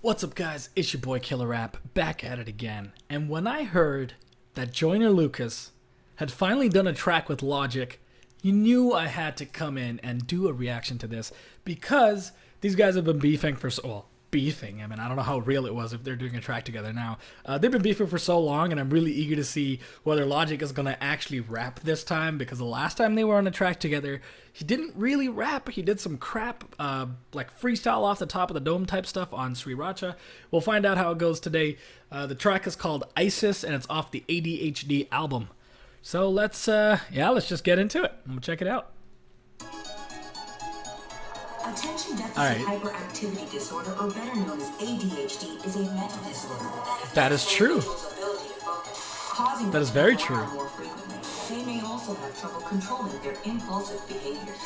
What's up, guys? It's your boy Killer Rap, back at it again. And when I heard that Joyner Lucas had finally done a track with Logic, you knew I had to come in and do a reaction to this because these guys have been beefing for beefing. I mean, I don't know how real it was if they're doing a track together now. They've been beefing for so long, and I'm really eager to see whether Logic is going to actually rap this time, because the last time they were on a track together, he didn't really rap. He did some crap, like freestyle off the top of the dome type stuff on Sriracha. We'll find out how it goes today. The track is called ISIS, and it's off the ADHD album. So let's just get into it. I'm going to check it out. Attention deficit hyperactivity disorder, or better known as ADHD, is a mental disorder that is true. That is very true. More frequently. They may also have trouble controlling their impulsive behaviors.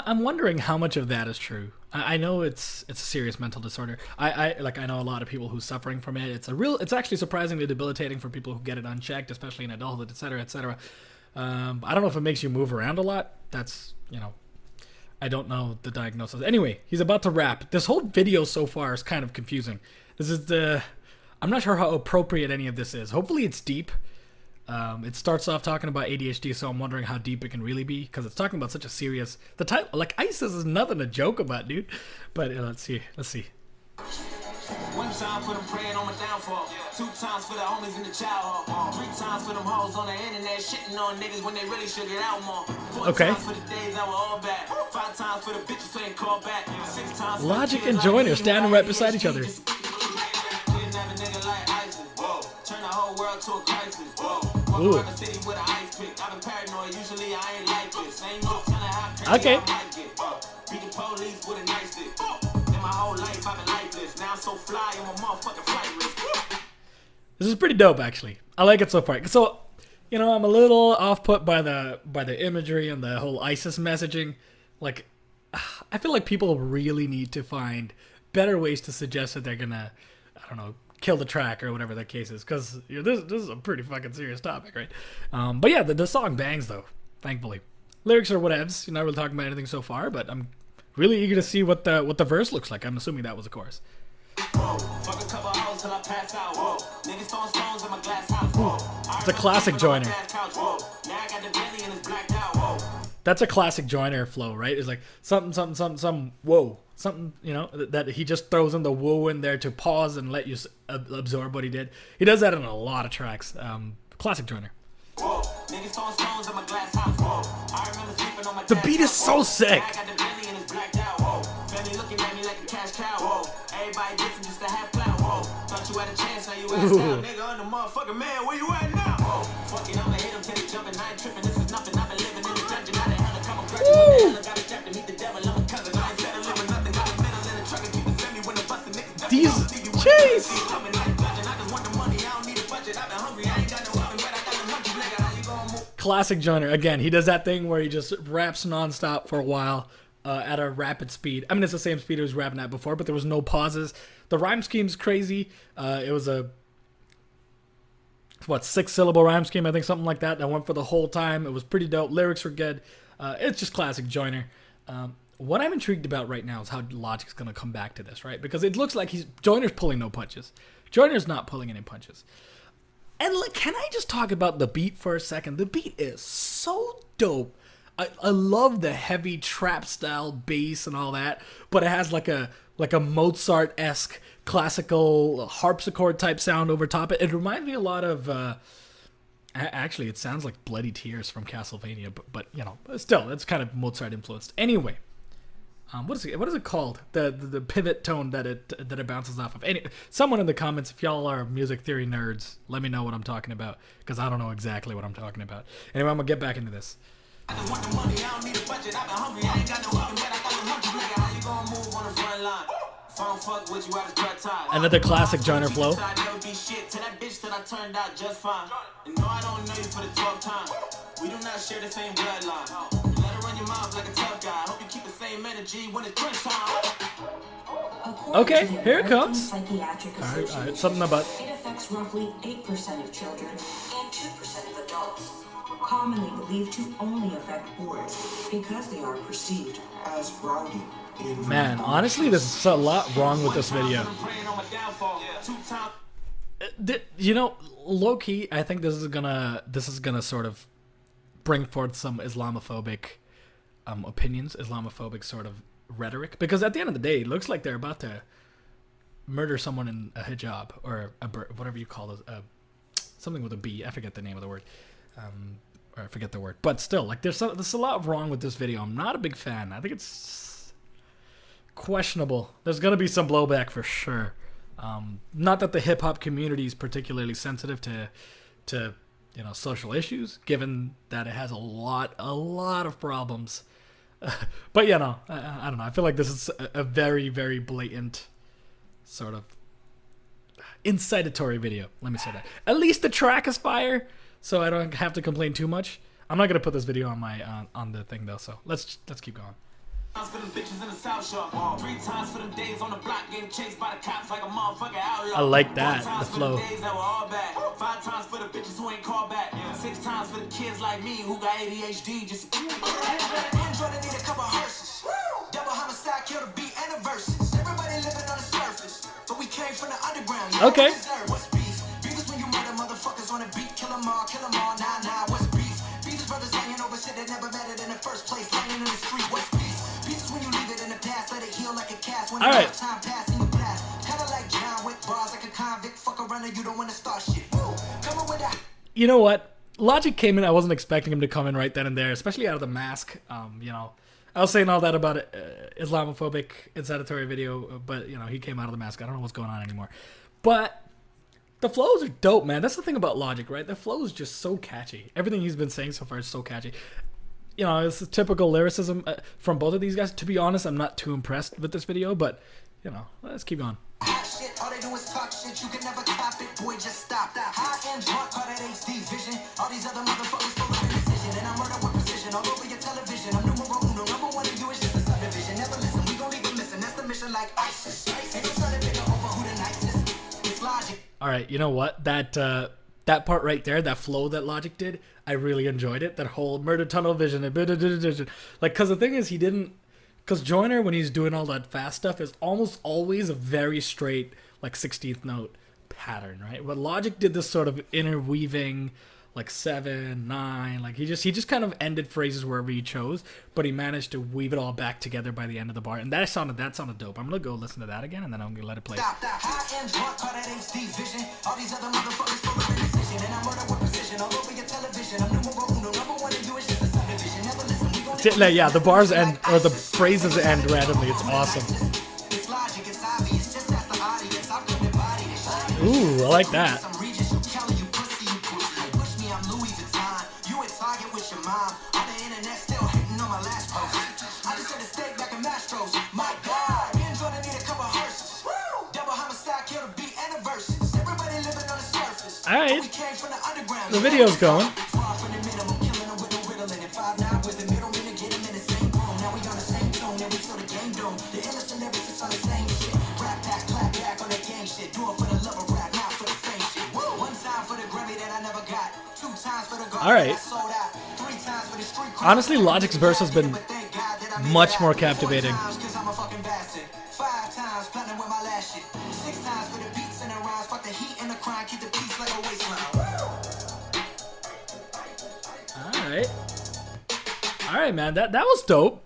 I'm wondering how much of that is true. I know it's a serious mental disorder. I know a lot of people who's suffering from it. It's actually surprisingly debilitating for people who get it unchecked, especially in adulthood, etc., etc. I don't know if it makes you move around a lot. That's, I don't know the diagnosis. Anyway, he's about to rap. This whole video so far is kind of confusing. I'm not sure how appropriate any of this is. Hopefully it's deep. It starts off talking about ADHD, so I'm wondering how deep it can really be, because it's talking about such a serious... The title, like, ISIS is nothing to joke about, dude. But let's see. One time for them praying on my downfall. 2 times for the homies in the child hall. 3 times for them hoes on the internet shitting on niggas when they really should get out more. 4 times for the days I was all bad. 5 times for the bitches saying call back. 6 times Logic and Joyner standing right beside each other. Turn the whole world to a crisis. Walk around the city with an ice pick. I've been paranoid, usually I ain't like this. Ain't no telling how crazy I might get. Beat the police with a nice stick. My whole life I've been lifeless. Now I'm so fly, I'm a motherfucking flight risk. This is pretty dope, actually. I like it so far. So, I'm a little off-put by the imagery and the whole ISIS messaging. Like, I feel like people really need to find better ways to suggest that they're gonna, I don't know, kill the track or whatever the case is, because this is a pretty fucking serious topic, right? But yeah, the song bangs though, thankfully. Lyrics are whatevs. You're not really talking about anything so far, but I'm really eager to see what the verse looks like. I'm assuming that was the chorus. It's a classic Joyner. That's a classic Joyner flow, right? It's like something, whoa. Something, that he just throws in the whoa in there to pause and let you absorb what he did. He does that in a lot of tracks. Classic Joyner. The beat is so sick. Classic Joyner. Again, he does that thing where he just raps nonstop for a while at a rapid speed. I mean, it's the same speed he was rapping at before, but there was no pauses. The rhyme scheme's crazy. It was a 6-syllable rhyme scheme, I think, something like that. That went for the whole time. It was pretty dope. Lyrics were good. It's just classic Joyner. What I'm intrigued about right now is how Logic's going to come back to this, right? Because it looks like Joyner's pulling no punches. Joyner's not pulling any punches. And can I just talk about the beat for a second? The beat is so dope. I love the heavy trap style bass and all that, but it has like a Mozart-esque classical harpsichord type sound over top. It reminds me a lot of actually, it sounds like Bloody Tears from Castlevania, but still, it's kind of Mozart influenced. Anyway, what is it called? The pivot tone that it bounces off of. Someone in the comments, if y'all are music theory nerds, let me know what I'm talking about, because I don't know exactly what I'm talking about. Anyway, I'm gonna get back into this. I just want the money, I don't need a budget. I've been hungry, I ain't got no oven, but I got the munchies, nigga. How you gonna move on the front line? If I don't fuck with you, I just cut ties. Another classic Joyner flow. I never be shit to that bitch that I turned out just fine. And no, I don't know you for the 12th time. We do not share the same bloodline. Let her run your mouth like a tough guy. Hope you keep the same energy when it's crunch time. Okay, here it comes. Alright, something about... It affects roughly 8% of children and 2% of adults. Commonly believed to only affect boys because they are perceived as rowdy. Man, honestly, there's a lot wrong with this video. You know, low key, I think this is gonna sort of bring forth some Islamophobic opinions, Islamophobic sort of rhetoric, because at the end of the day, it looks like they're about to murder someone in a hijab or whatever you call it, something with a B. I forget the name of the word, or I forget the word. But still, like there's a lot wrong with this video. I'm not a big fan. I think it's questionable. There's gonna be some blowback for sure. Not that the hip hop community is particularly sensitive to social issues, given that it has a lot of problems. But I don't know. I feel like this is a very, very blatant sort of incitatory video. Let me say that. At least the track is fire, so I don't have to complain too much. I'm not gonna put this video on my on the thing though. So let's keep going. For them bitches in the South Shore. 3 times for them days on the block getting chased by the cops like a motherfucking outlaw. I like that, the flow. 5 times for the bitches who ain't called back. 6 times for the kids like me who got ADHD. Just need a couple hearses. Double homicide, kill the beat and the verses. Everybody living on the surface, but we came from the underground. Okay. What's beef? Beef is when you murder motherfuckers on the beat. Kill them all, nah. What's beef? Beef is brothers hanging over shit that never mattered in the first place. Laying in the street. What's beef? When you leave it in the past, let it heal like a cast. When right. Time passing you blast. Kinda like John with bars like a convict. Fuck around and you don't want to start shit. Woo. Come on with that. You know what? Logic came in. I wasn't expecting him to come in right then and there, especially out of the mask. I was saying all that about Islamophobic incitatory video, but he came out of the mask. I don't know what's going on anymore. But the flows are dope, man. That's the thing about Logic, right? The flow is just so catchy. Everything he's been saying so far is so catchy. It's a typical lyricism from both of these guys. To be honest, I'm not too impressed with this video, but, let's keep going. Shit, all they do is talk shit, you can never top it, boy, just stop that. High-end drunk, call that HD vision. All these other motherfuckers full of indecision, and I murder with precision all over your television. I'm number one of you is just a subdivision. Never listen, we gon' leave them missing. That's the mission like ISIS. Ain't no trying to figure over who the nicest. It's Logic. All right, you know what? That part right there, that flow that Logic did, I really enjoyed it. That whole murder tunnel vision, like, because the thing is, because Joyner, when he's doing all that fast stuff, is almost always a very straight, like 16th note pattern, right? But Logic did this sort of interweaving, like 7, 9, like he just kind of ended phrases wherever he chose, but he managed to weave it all back together by the end of the bar, and that sounded dope. I'm gonna go listen to that again, and then I'm gonna let it play. Stop that high-end drunk, call that HD vision. All these other motherfuckers full of indecision, and I murder with precision all over your television. I'm number one of you is just a subdivision. Never listen, we gon' Like, yeah, the bars end, or the phrases end randomly. It's awesome. It's Logic, it's obvious, just ask the audience. I'll come and body this shit. Ooh, I like that. Some Regis, you Kelly, you pussy, you push me, I'm Louis Vuitton. You at Target with your mom. On the internet still hating on my last post. I just had a steak back in Mastro's. My God, me and Jordan need a couple hearses. Double homicide, kill the beat and the verses. Everybody living on the surface. All right. We came from the underground. The video's going. Far from the minimum, killing them with no riddling. And 5'9" with the middle minute, get them in the same room. Now we on the same tone, and we feel the game dome. The innocent never sits on the same shit. Rap back, clap back on that gang shit. Do it for the love of rap, not for the fame shit. 1 time for the Grammy that I never got. 2 times for the gold All right. that I sold out. 3 times for the street cred. Honestly, Logic's verse has been But thank God that I made much it more out. captivating. 4 times 'cause I'm a fucking bastard. 5 times platinum with my last shit. 6 times for the beats and the rhymes. Fuck the heat and the crime. Keep the peace like a waistline. All right, man. That was dope.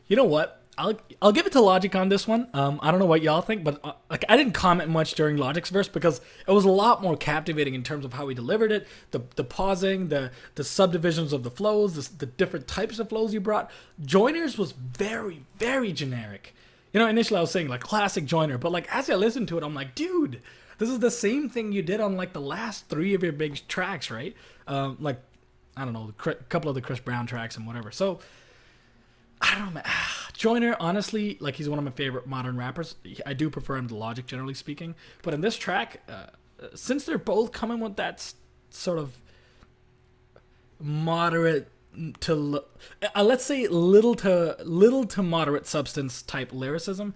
You know what? I'll give it to Logic on this one. I don't know what y'all think, but I didn't comment much during Logic's verse because it was a lot more captivating in terms of how he delivered it, the pausing, the subdivisions of the flows, the different types of flows you brought. Joyner's was very, very generic. Initially I was saying like classic Joyner, but like as I listened to it, I'm like, dude, this is the same thing you did on like the last 3 of your big tracks, right? Like, I don't know, a couple of the Chris Brown tracks and whatever. So, I don't know, man. Joyner, honestly, like, he's one of my favorite modern rappers. I do prefer him to Logic, generally speaking. But in this track, since they're both coming with that sort of moderate to, let's say little to moderate substance type lyricism,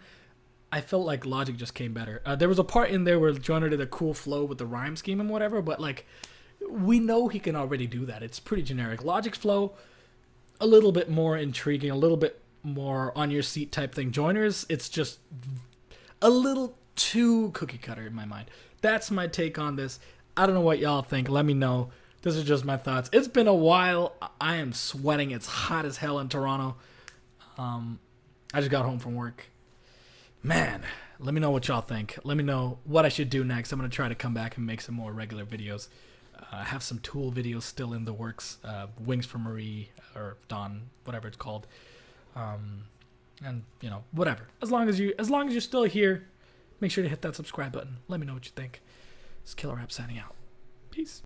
I felt like Logic just came better. There was a part in there where Joyner did a cool flow with the rhyme scheme and whatever, but like, we know he can already do that. It's pretty generic. Logic's flow, a little bit more intriguing, a little bit more on your seat type thing. Joyners, it's just a little too cookie cutter in my mind. That's my take on this. I don't know what y'all think. Let me know. This is just my thoughts. It's been a while. I am sweating. It's hot as hell in Toronto. I just got home from work. Man, let me know what y'all think. Let me know what I should do next. I'm going to try to come back and make some more regular videos. I have some Tool videos still in the works. Wings for Marie or Dawn, whatever it's called. And you know, whatever. As long as you're still here, make sure to hit that subscribe button. Let me know what you think. It's Killer Rap signing out. Peace.